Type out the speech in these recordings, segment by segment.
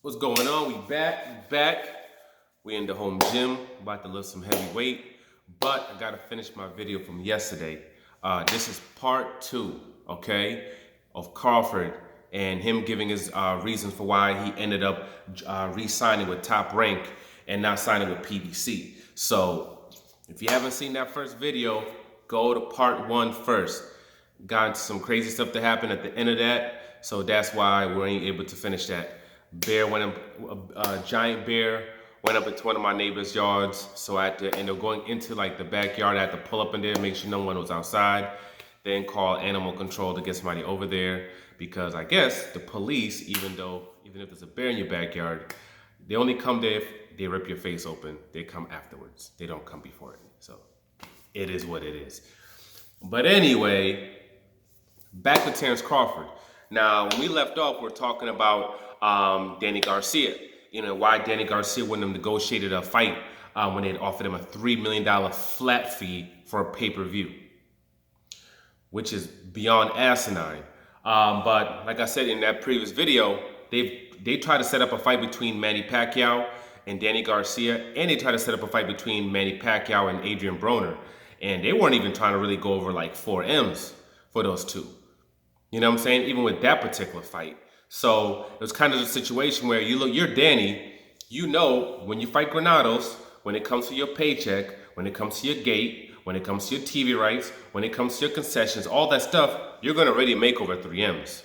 What's going on? We back. We in the home gym, about to lift some heavy weight, but I gotta finish my video from yesterday. This is part two, okay, of Crawford and him giving his reasons for why he ended up re-signing with Top Rank and not signing with PBC. So if you haven't seen that first video, go to part one first. Got some crazy stuff that happened at the end of that, so that's why we weren't able to finish that. A giant bear went up into one of my neighbor's yards, so I had to end up going into like the backyard. I had to pull up in there, make sure no one was outside, then call animal control to get somebody over there, because I guess the police, even if there's a bear in your backyard, they only come there if they rip your face open. They come afterwards. They don't come before it. So it is what it is. But anyway, back to Terrence Crawford. Now, when we left off, we're talking about Danny Garcia. You know, why Danny Garcia wouldn't have negotiated a fight when they had offered him a $3 million flat fee for a pay-per-view, which is beyond asinine. But like I said in that previous video, they tried to set up a fight between Manny Pacquiao and Danny Garcia, and they tried to set up a fight between Manny Pacquiao and Adrian Broner. And they weren't even trying to really go over like 4 M's for those two. You know what I'm saying? Even with that particular fight. So it was kind of a situation where you're Danny, you know, when you fight Granados, when it comes to your paycheck, when it comes to your gate, when it comes to your TV rights, when it comes to your concessions, all that stuff, you're going to already make over 3 M's.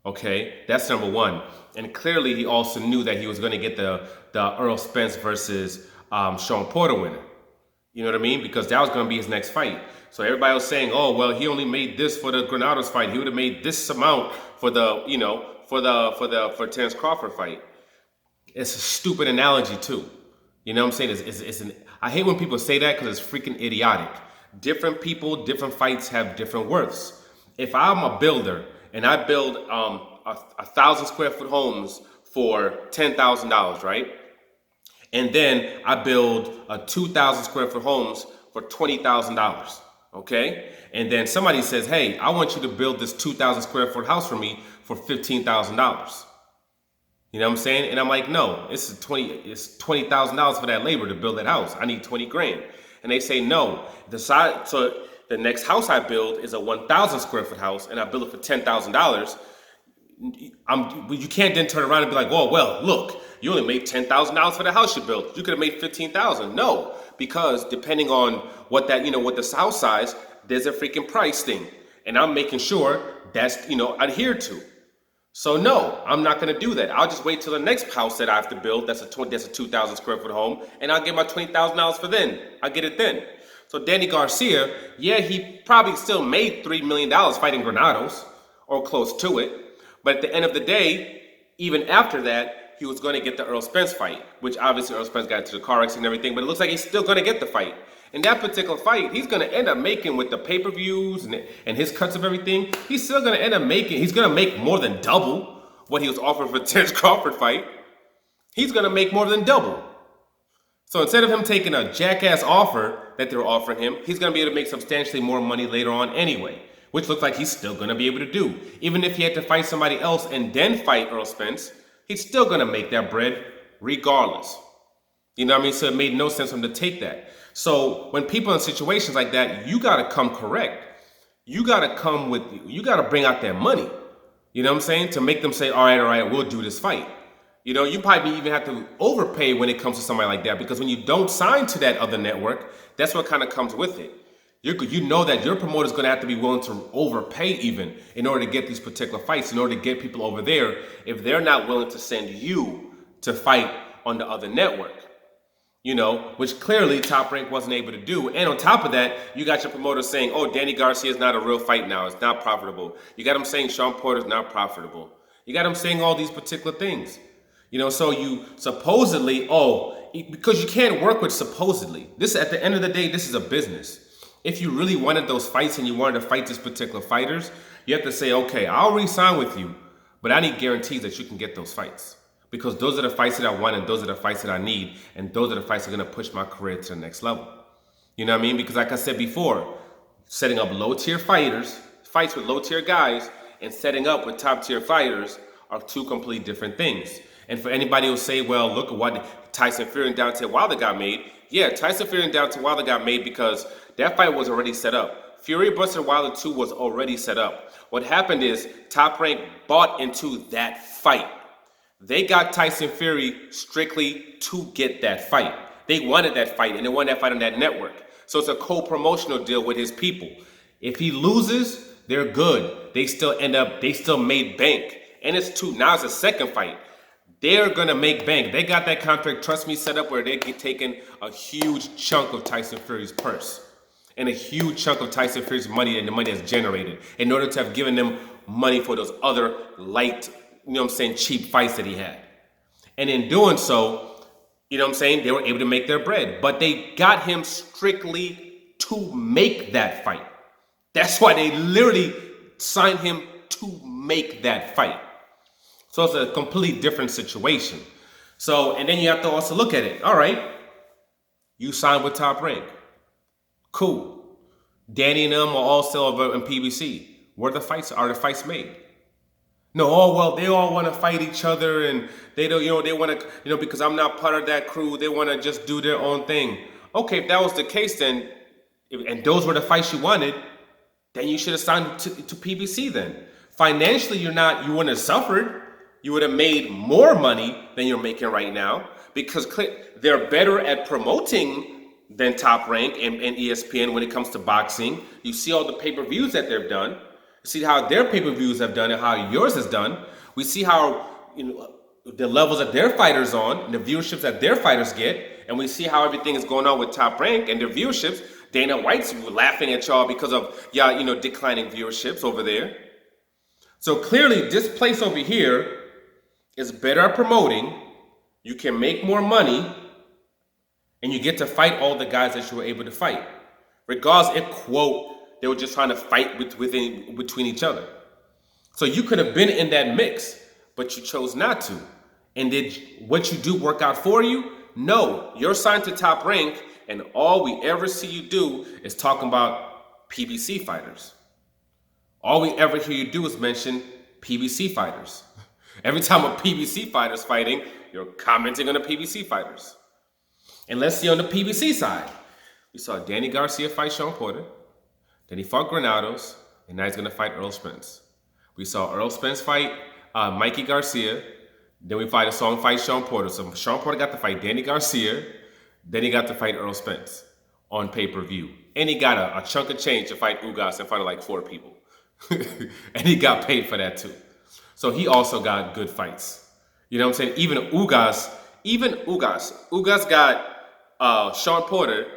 Okay, that's number one. And clearly he also knew that he was going to get the Earl Spence versus Sean Porter winner. You know what I mean? Because that was going to be his next fight. So everybody was saying, oh, well, he only made this for the Granados fight. He would have made this amount for the, you know, for Terrence Crawford fight. It's a stupid analogy too. You know what I'm saying? I hate when people say that because it's freaking idiotic. Different people, different fights have different worths. If I'm a builder and I build 1,000 square foot homes for $10,000, right? And then I build a 2,000 square foot homes for $20,000, okay? And then somebody says, hey, I want you to build this 2,000 square foot house for me for $15,000. You know what I'm saying? And I'm like, no, it's $20,000 for that labor to build that house. I need 20 grand. And they say, no, so the next house I build is a 1,000 square foot house and I build it for $10,000. You can't then turn around and be like, oh, well, look, you only made $10,000 for the house you built. You could have made $15,000. No, because depending on what the house size, there's a freaking price thing. And I'm making sure that's, adhered to. So no, I'm not going to do that. I'll just wait till the next house that I have to build. That's a 2,000 square foot home. And I'll get my $20,000 for then. I'll get it then. So Danny Garcia, yeah, he probably still made $3 million fighting Granados or close to it. But at the end of the day, even after that, he was going to get the Earl Spence fight, which obviously Earl Spence got into the car accident and everything, but it looks like he's still going to get the fight. In that particular fight, he's going to end up making, with the pay-per-views and his cuts of everything, he's still going to end up making, he's going to make more than double what he was offered for the Terrence Crawford fight. He's going to make more than double. So instead of him taking a jackass offer that they were offering him, he's going to be able to make substantially more money later on anyway, which looks like he's still going to be able to do. Even if he had to fight somebody else and then fight Earl Spence, he's still going to make that bread regardless. You know what I mean? So it made no sense for him to take that. So when people in situations like that, you got to come correct. You got to bring out that money. You know what I'm saying? To make them say, all right, we'll do this fight. You know, you probably even have to overpay when it comes to somebody like that, because when you don't sign to that other network, that's what kind of comes with it. You know that your promoter is going to have to be willing to overpay even in order to get these particular fights, in order to get people over there if they're not willing to send you to fight on the other network. You know, which clearly Top Rank wasn't able to do. And on top of that, you got your promoter saying, oh, Danny Garcia is not a real fight now. It's not profitable. You got him saying Sean Porter is not profitable. You got him saying all these particular things. You know, so you supposedly, because you can't work with supposedly. This, at the end of the day, this is a business. If you really wanted those fights and you wanted to fight these particular fighters, you have to say, okay, I'll re-sign with you, but I need guarantees that you can get those fights. Because those are the fights that I want, and those are the fights that I need, and those are the fights that are going to push my career to the next level. You know what I mean? Because like I said before, setting up low-tier fighters, fights with low-tier guys, and setting up with top-tier fighters are two completely different things. And for anybody who say, well, look at what Tyson Fury and Deontay Wilder got made. Yeah, Tyson Fury and Deontay Wilder got made because that fight was already set up. Fury versus Wilder 2 was already set up. What happened is Top Rank bought into that fight. They got Tyson Fury strictly to get that fight. They wanted that fight, and they wanted that fight on that network. So it's a co-promotional deal with his people. If he loses, they're good. They still made bank. And it's two. Now it's a second fight. They're going to make bank. They got that contract, trust me, set up where they get taking a huge chunk of Tyson Fury's purse. And a huge chunk of Tyson Fury's money and the money that's generated in order to have given them money for those other light, cheap fights that he had. And in doing so, they were able to make their bread. But they got him strictly to make that fight. That's why they literally signed him to make that fight. So it's a completely different situation. So, and then you have to also look at it. All right, you signed with Top Rank. Cool. Danny and them are all still in PBC. Are the fights made? No, they all want to fight each other, and they don't, they want to, because I'm not part of that crew, they want to just do their own thing. Okay, if that was the case, then, and those were the fights you wanted, then you should have signed to PBC then. Financially, you wouldn't have suffered. You would have made more money than you're making right now because they're better at promoting than Top Rank and ESPN when it comes to boxing. You see all the pay-per-views that they've done. You see how their pay-per-views have done and how yours has done. We see how the levels that their fighters on, and the viewerships that their fighters get, and we see how everything is going on with Top Rank and their viewerships. Dana White's laughing at y'all because of declining viewerships over there. So clearly, this place over here is better at promoting. You can make more money, and you get to fight all the guys that you were able to fight. Regardless if, quote, they were just trying to fight between each other. So you could have been in that mix, but you chose not to. And did what you do work out for you? No, you're signed to Top Rank, and all we ever see you do is talking about PBC fighters. All we ever hear you do is mention PBC fighters. Every time a PBC fighter's fighting, you're commenting on the PBC fighters. And let's see on the PBC side. We saw Danny Garcia fight Sean Porter. Then he fought Granados. And now he's going to fight Earl Spence. We saw Earl Spence fight Mikey Garcia. Then we saw him fight Sean Porter. So Sean Porter got to fight Danny Garcia. Then he got to fight Earl Spence on pay-per-view. And he got a chunk of change to fight Ugas in front of like 4 people. And he got paid for that too. So he also got good fights. You know what I'm saying? Even Ugas got Sean Porter.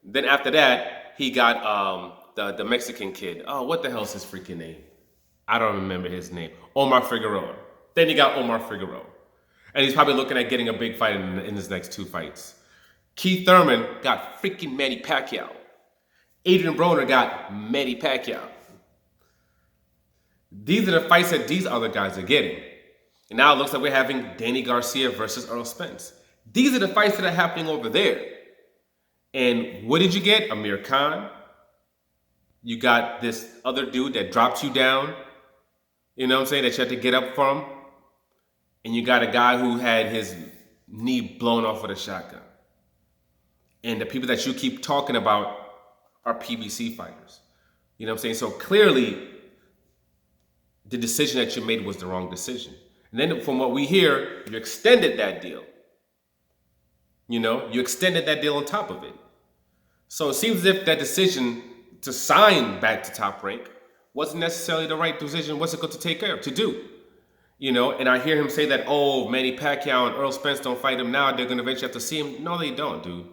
Then after that, he got the Mexican kid. Oh, what the hell's his freaking name? I don't remember his name. Omar Figueroa. Then he got Omar Figueroa. And he's probably looking at getting a big fight in his next 2 fights. Keith Thurman got freaking Manny Pacquiao. Adrian Broner got Manny Pacquiao. These are the fights that these other guys are getting. And now it looks like we're having Danny Garcia versus Earl Spence. These are the fights that are happening over there. And what did you get? Amir Khan. You got this other dude that dropped you down. You know what I'm saying? That you had to get up from. And you got a guy who had his knee blown off with a shotgun. And the people that you keep talking about are PBC fighters. You know what I'm saying? So clearly, the decision that you made was the wrong decision. And then from what we hear, you extended that deal. You extended that deal on top of it. So it seems as if that decision to sign back to Top Rank wasn't necessarily the right decision. What's it going to take care of, to do? And I hear him say that, oh, Manny Pacquiao and Earl Spence don't fight him now. They're going to eventually have to see him. No, they don't, dude.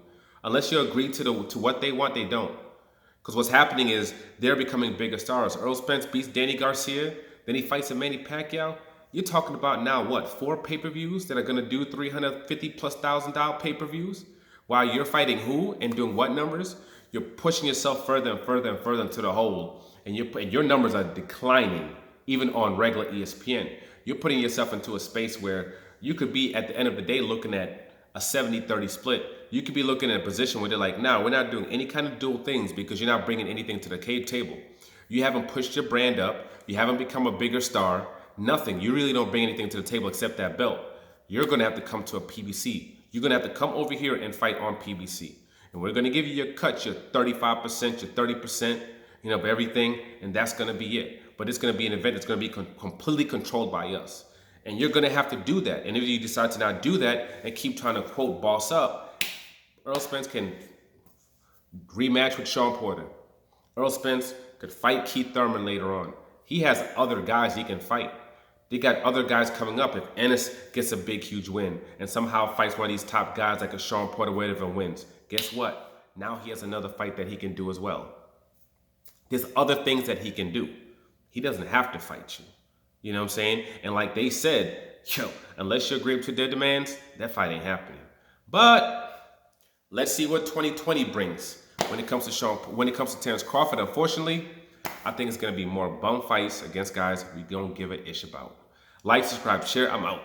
Unless you agree to what they want, they don't. Because what's happening is they're becoming bigger stars. Earl Spence beats Danny Garcia. Then he fights a Manny Pacquiao. You're talking about now, what, 4 pay-per-views that are going to do $350,000+ pay-per-views? While you're fighting who and doing what numbers? You're pushing yourself further and further and further into the hole. And your numbers are declining, even on regular ESPN. You're putting yourself into a space where you could be, at the end of the day, looking at a 70-30 split. You could be looking at a position where they're like, no, we're not doing any kind of dual things because you're not bringing anything to the table. You haven't pushed your brand up. You haven't become a bigger star. Nothing. You really don't bring anything to the table except that belt. you're going to have to come to a PBC. You're going to have to come over here and fight on PBC. And we're going to give you your cut, your 35%, your 30%, of everything, and that's going to be it. But it's going to be an event that's going to be completely controlled by us. And you're going to have to do that. And if you decide to not do that and keep trying to, quote, boss up, Earl Spence can rematch with Sean Porter. Earl Spence could fight Keith Thurman later on. He has other guys he can fight. They got other guys coming up. If Ennis gets a big, huge win and somehow fights one of these top guys like a Sean Porter, whatever, wins, guess what? Now he has another fight that he can do as well. There's other things that he can do. He doesn't have to fight you. You know what I'm saying? And like they said, unless you agree to their demands, that fight ain't happening. But let's see what 2020 brings when it comes to Terrence Crawford. Unfortunately, I think it's going to be more bum fights against guys we don't give a ish about. Like, subscribe, share. I'm out.